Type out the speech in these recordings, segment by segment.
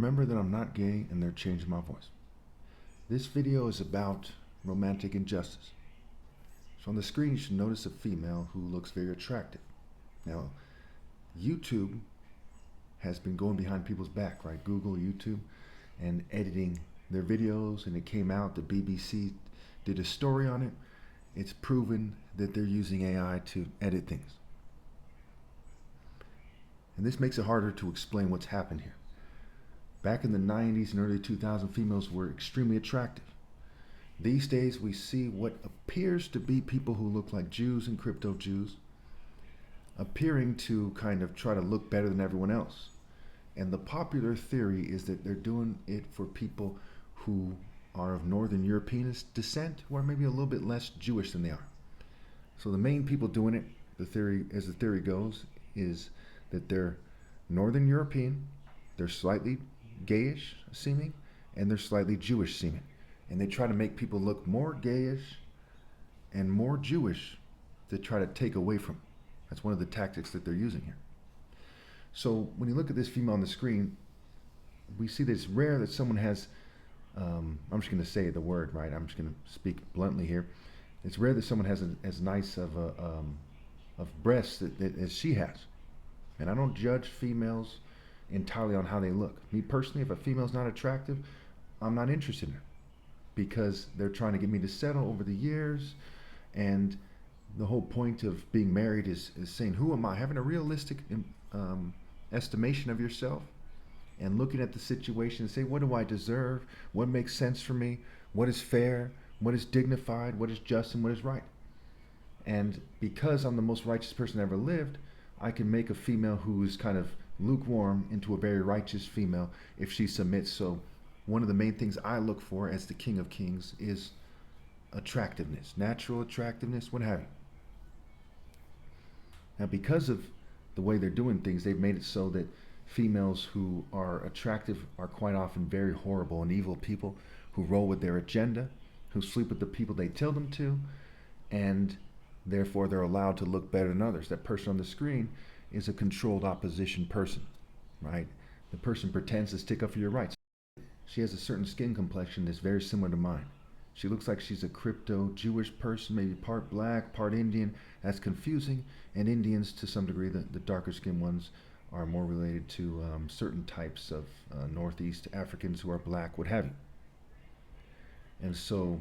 remember that I'm not gay and they're changing my voice. This video is about romantic injustice. So on the screen you should notice a female who looks very attractive. Now, YouTube has been going behind people's back, right? Google, YouTube, and editing their videos, and it came out, the BBC did a story on it. It's proven that they're using AI to edit things. And this makes it harder to explain what's happened here. Back in the 90s and early 2000s, females were extremely attractive. These days, we see what appears to be people who look like Jews and crypto Jews, appearing to kind of try to look better than everyone else. And the popular theory is that they're doing it for people who are of Northern European descent, who are maybe a little bit less Jewish than they are. So the main people doing it, the theory goes, is that they're Northern European, they're slightly gayish seeming, and they're slightly Jewish seeming. And they try to make people look more gayish and more Jewish to try to take away from. That's one of the tactics that they're using here. So when you look at this female on the screen, we see that it's rare that someone has, I'm just going to say the word, right? I'm just going to speak bluntly here. It's rare that someone has as nice of breasts as she has. And I don't judge females entirely on how they look. Me personally, if a female's not attractive, I'm not interested in her, because they're trying to get me to settle over the years. And the whole point of being married is saying, who am I? Having a realistic estimation of yourself and looking at the situation and say, what do I deserve? What makes sense for me? What is fair? What is dignified? What is just and what is right? And because I'm the most righteous person ever lived, I can make a female who is kind of lukewarm into a very righteous female if she submits. So one of the main things I look for as the King of Kings is attractiveness, natural attractiveness, what have you. Now, because of the way they're doing things, they've made it so that females who are attractive are quite often very horrible and evil people who roll with their agenda, who sleep with the people they tell them to, and therefore they're allowed to look better than others. That person on the screen is a controlled opposition person, right? The person pretends to stick up for your rights. She has a certain skin complexion that's very similar to mine. She looks like she's a crypto Jewish person, maybe part black, part Indian. That's confusing. And Indians, to some degree, the darker skinned ones, are more related to certain types of Northeast Africans who are black, what have you. And so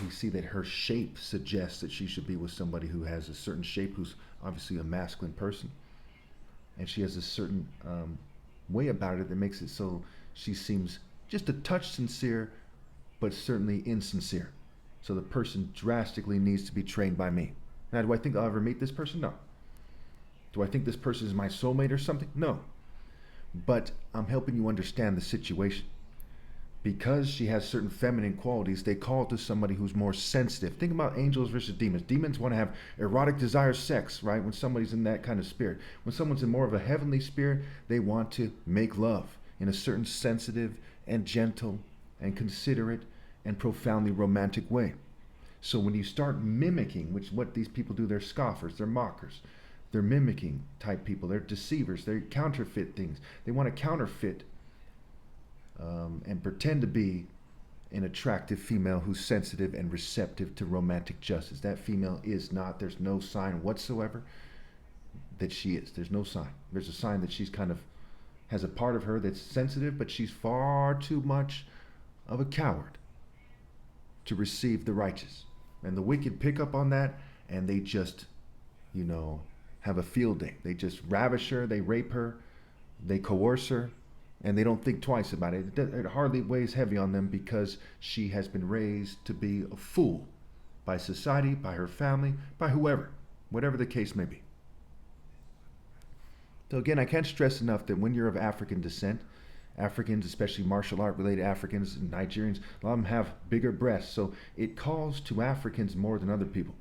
we see that her shape suggests that she should be with somebody who has a certain shape, who's obviously a masculine person. And she has a certain way about it that makes it so she seems just a touch sincere, but certainly insincere. So the person drastically needs to be trained by me. Now, do I think I'll ever meet this person? No. Do I think this person is my soulmate or something? No. But I'm helping you understand the situation. Because she has certain feminine qualities, they call to somebody who's more sensitive. Think about angels versus demons. Demons want to have erotic desire, sex, right? When somebody's in that kind of spirit. When someone's in more of a heavenly spirit, they want to make love in a certain sensitive and gentle and considerate and profoundly romantic way. So when you start mimicking, which what these people do, they're scoffers, they're mockers, they're mimicking type people, they're deceivers, they counterfeit things. They want to counterfeit and pretend to be an attractive female who's sensitive and receptive to romantic justice. That female is not. There's no sign whatsoever that she is. There's no sign. There's a sign that she's kind of has a part of her that's sensitive, but she's far too much of a coward to receive the righteous. And the wicked pick up on that, and they just, have a field day. They just ravish her, they rape her, they coerce her, and they don't think twice about it. It hardly weighs heavy on them because she has been raised to be a fool by society, by her family, by whoever, whatever the case may be. So again, I can't stress enough that when you're of African descent, Africans, especially martial art related Africans and Nigerians, a lot of them have bigger breasts. So it calls to Africans more than other people.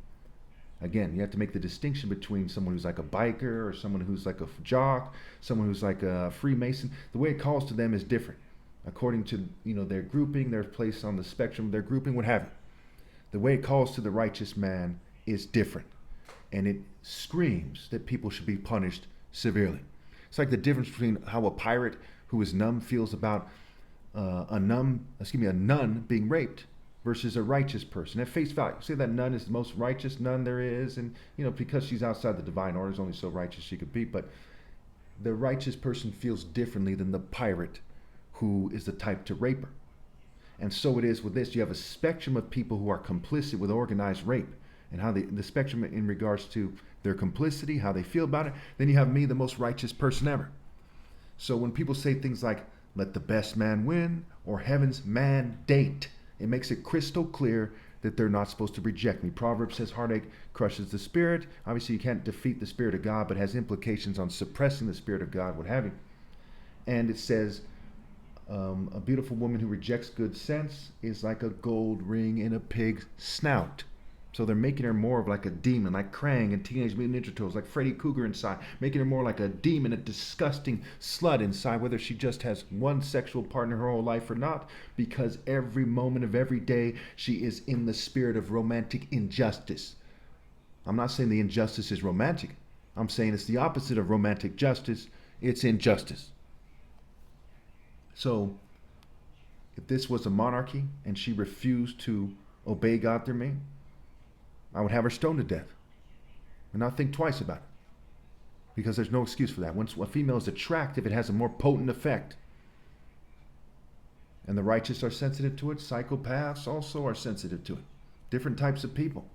Again, you have to make the distinction between someone who's like a biker or someone who's like a jock, someone who's like a Freemason. The way it calls to them is different according to their grouping, their place on the spectrum, their grouping, what have you. The way it calls to the righteous man is different, and it screams that people should be punished severely. It's like the difference between how a pirate who is numb feels about a nun being raped versus a righteous person at face value. Say that nun is the most righteous nun there is, and because she's outside the divine order, is only so righteous she could be. But the righteous person feels differently than the pirate who is the type to rape her. And so it is with this. You have a spectrum of people who are complicit with organized rape, and how the spectrum in regards to their complicity, how they feel about it. Then you have me, the most righteous person ever. So when people say things like, let the best man win, or heaven's mandate, it makes it crystal clear that they're not supposed to reject me. Proverbs says heartache crushes the spirit. Obviously, you can't defeat the spirit of God, but has implications on suppressing the spirit of God, what have you. And it says, a beautiful woman who rejects good sense is like a gold ring in a pig's snout. So they're making her more of like a demon, like Krang and Teenage Mutant Ninja Turtles, like Freddy Krueger inside, making her more like a demon, a disgusting slut inside, whether she just has one sexual partner her whole life or not, because every moment of every day she is in the spirit of romantic injustice. I'm not saying the injustice is romantic. I'm saying it's the opposite of romantic justice. It's injustice. So if this was a monarchy and she refused to obey God through me, I would have her stoned to death and not think twice about it, because there's no excuse for that. Once a female is attractive, it has a more potent effect. And the righteous are sensitive to it. Psychopaths also are sensitive to it. Different types of people.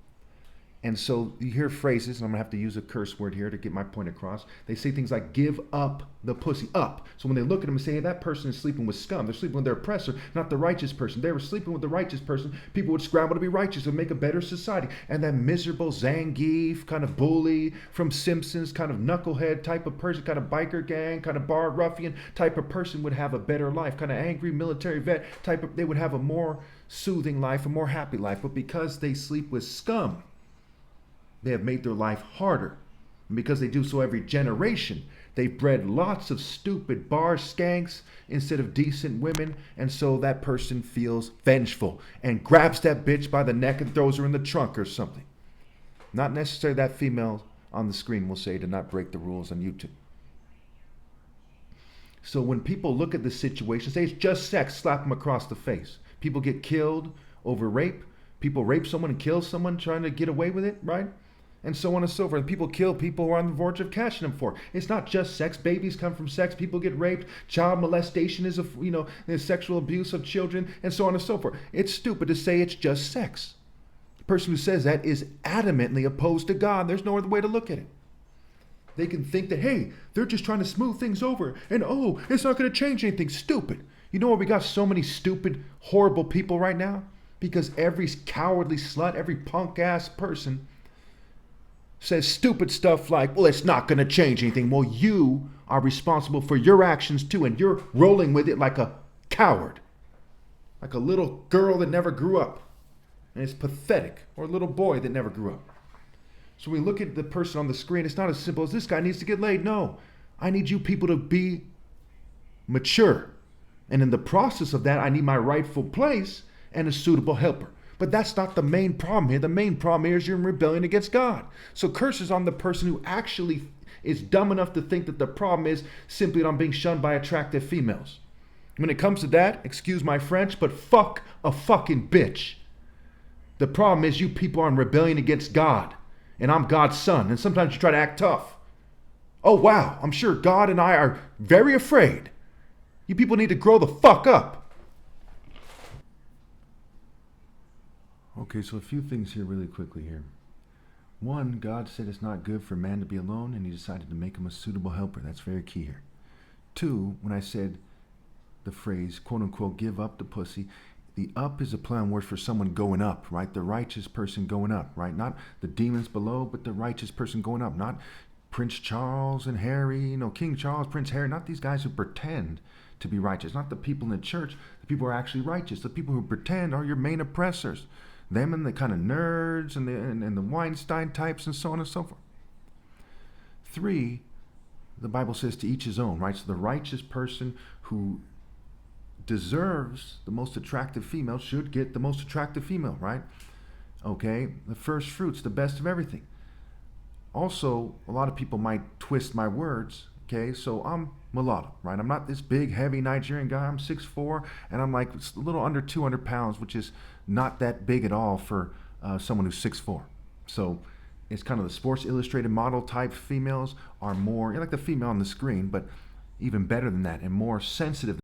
And so you hear phrases, and I'm going to have to use a curse word here to get my point across. They say things like, give up the pussy, up. So when they look at them and say, hey, that person is sleeping with scum, they're sleeping with their oppressor, not the righteous person. They were sleeping with the righteous person. People would scramble to be righteous and make a better society. And that miserable Zangief kind of bully from Simpsons, kind of knucklehead type of person, kind of biker gang, kind of bar ruffian type of person would have a better life. Kind of angry military vet type of, they would have a more soothing life, a more happy life. But because they sleep with scum, they have made their life harder. And because they do so every generation, they've bred lots of stupid bar skanks instead of decent women. And so that person feels vengeful and grabs that bitch by the neck and throws her in the trunk or something. Not necessarily that female on the screen will say to not break the rules on YouTube. So when people look at the situation, say it's just sex, slap them across the face. People get killed over rape. People rape someone and kill someone trying to get away with it, right? And so on and so forth. And people kill people who are on the verge of catching them for it. It's not just sex. Babies come from sex. People get raped. Child molestation is there's sexual abuse of children, and so on and so forth. It's stupid to say it's just sex. The person who says that is adamantly opposed to God. There's no other way to look at it. They can think that, hey, they're just trying to smooth things over, and oh, it's not going to change anything. Stupid. You know why we got so many stupid, horrible people right now? Because every cowardly slut, every punk-ass person says stupid stuff like, well, it's not going to change anything. Well, you are responsible for your actions too, and you're rolling with it like a coward. Like a little girl that never grew up. And it's pathetic. Or a little boy that never grew up. So we look at the person on the screen, it's not as simple as this guy needs to get laid. No. I need you people to be mature. And in the process of that, I need my rightful place and a suitable helper. But that's not the main problem here. The main problem here is you're in rebellion against God. So curse is on the person who actually is dumb enough to think that the problem is simply that I'm being shunned by attractive females. When it comes to that, excuse my French, but fuck a fucking bitch. The problem is you people are in rebellion against God. And I'm God's son. And sometimes you try to act tough. Oh wow, I'm sure God and I are very afraid. You people need to grow the fuck up. Okay, so a few things here really quickly here. One, God said it's not good for man to be alone, and he decided to make him a suitable helper. That's very key here. Two, when I said the phrase, quote unquote, give up the pussy, the up is a play on words for someone going up, right? The righteous person going up, right? Not the demons below, but the righteous person going up. Not Prince Charles and Harry, King Charles, Prince Harry, not these guys who pretend to be righteous. Not the people in the church, the people who are actually righteous. The people who pretend are your main oppressors. Them and the kind of nerds and the Weinstein types and so on and so forth. Three, the Bible says to each his own, right? So the righteous person who deserves the most attractive female should get the most attractive female, right? Okay, the first fruits, the best of everything. Also, a lot of people might twist my words, okay? So I'm mulatto, right? I'm not this big, heavy Nigerian guy. I'm 6'4", and I'm like a little under 200 pounds, which is not that big at all for someone who's 6'4". So it's kind of the Sports Illustrated model type females are more, like the female on the screen, but even better than that and more sensitive